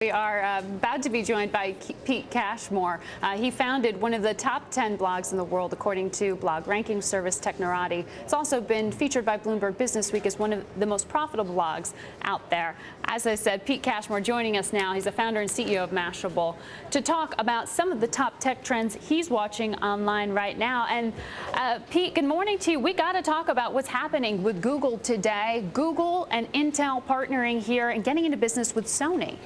We are about to be joined by Pete Cashmore. He founded one of the top 10 blogs in the world, according to blog ranking service Technorati. It's also been featured by Bloomberg Businessweek as one of the most profitable blogs out there. As I said, Pete Cashmore joining us now. He's the founder and CEO of Mashable to talk about some of the top tech trends he's watching online right now. And Pete, good morning to you. We got to talk about what's happening with Google today. Google and Intel partnering here and getting into business with Sony.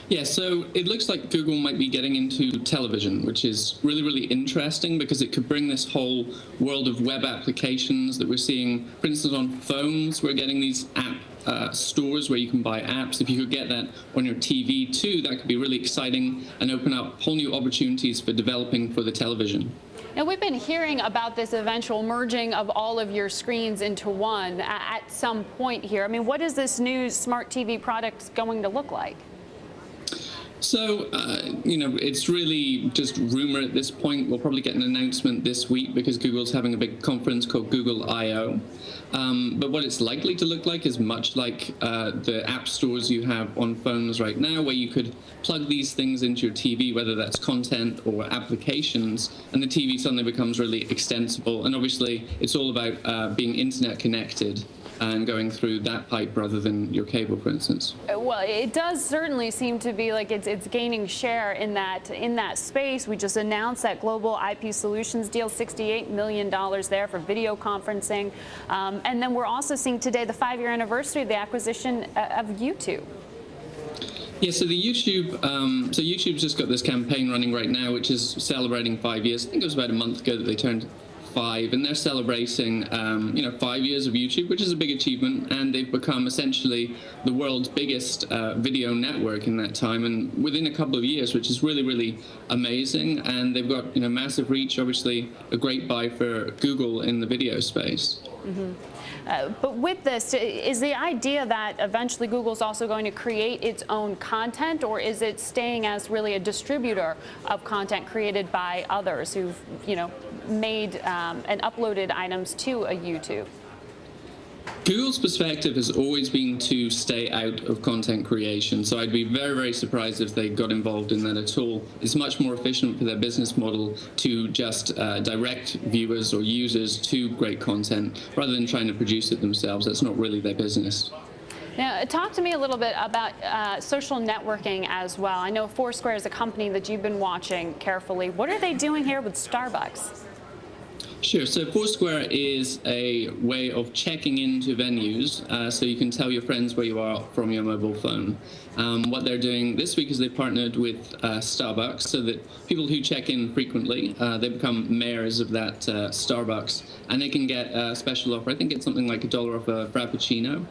Yeah, so it looks like Google might be getting into television, which is really, really interesting because it could bring this whole world of web applications that we're seeing, for instance, on phones. We're getting these app stores where you can buy apps. If you could get that on your TV too, that could be really exciting and open up whole new opportunities for developing for the television. Now, we've been hearing about this eventual merging of all of your screens into one at some point here. I mean, what is this new smart TV product going to look like? So, it's really just rumor at this point. We'll probably get an announcement this week because Google's having a big conference called Google I/O. But what it's likely to look like is much like the app stores you have on phones right now, where you could plug these things into your TV, whether that's content or applications, and the TV suddenly becomes really extensible. And obviously, it's all about being internet connected and going through that pipe rather than your cable, for instance. Well, it does certainly seem to be like it's gaining share in that space. We just announced that global IP solutions deal, $68 million there for video conferencing. And then we're also seeing today the 5-year anniversary of the acquisition of YouTube. Yeah, so YouTube's just got this campaign running right now, which is celebrating 5 years. I think it was about a month ago that they turned 5, and they're celebrating 5 years of YouTube, which is a big achievement, and they've become essentially the world's biggest video network in that time, and within a couple of years, which is really, really amazing. And they've got massive reach, obviously a great buy for Google in the video space. Mm-hmm. But with this, is the idea that eventually Google's also going to create its own content, or is it staying as really a distributor of content created by others who've, made and uploaded items to a YouTube? Google's perspective has always been to stay out of content creation, so I'd be very, very surprised if they got involved in that at all. It's much more efficient for their business model to just direct viewers or users to great content rather than trying to produce it themselves. That's not really their business. Now, talk to me a little bit about social networking as well. I know Foursquare is a company that you've been watching carefully. What are they doing here with Starbucks? Sure. So Foursquare is a way of checking into venues, so you can tell your friends where you are from your mobile phone. What they're doing this week is they've partnered with Starbucks, so that people who check in frequently, they become mayors of that Starbucks, and they can get a special offer. I think it's something like $1 off a Frappuccino.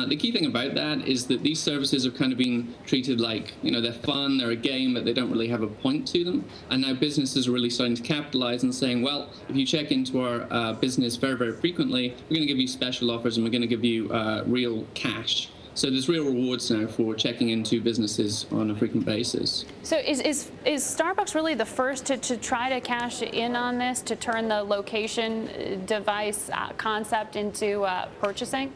The key thing about that is that these services have kind of been treated like, they're fun, they're a game, but they don't really have a point to them. And now businesses are really starting to capitalize and saying, well, if you check into our business very, very frequently, we're going to give you special offers and we're going to give you real cash. So there's real rewards now for checking into businesses on a frequent basis. So is Starbucks really the first to try to cash in on this, to turn the location device concept into purchasing?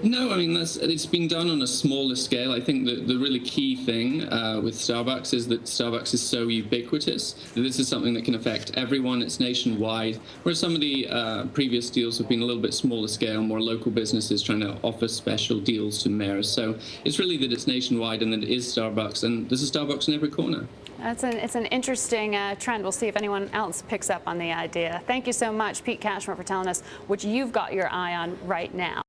No, I mean, it's been done on a smaller scale. I think that the really key thing with Starbucks is that Starbucks is so ubiquitous that this is something that can affect everyone. It's nationwide, whereas some of the previous deals have been a little bit smaller scale, more local businesses trying to offer special deals to mayors. So it's really that it's nationwide and that it is Starbucks, and there's a Starbucks in every corner. It's an interesting trend. We'll see if anyone else picks up on the idea. Thank you so much, Pete Cashmore, for telling us what you've got your eye on right now.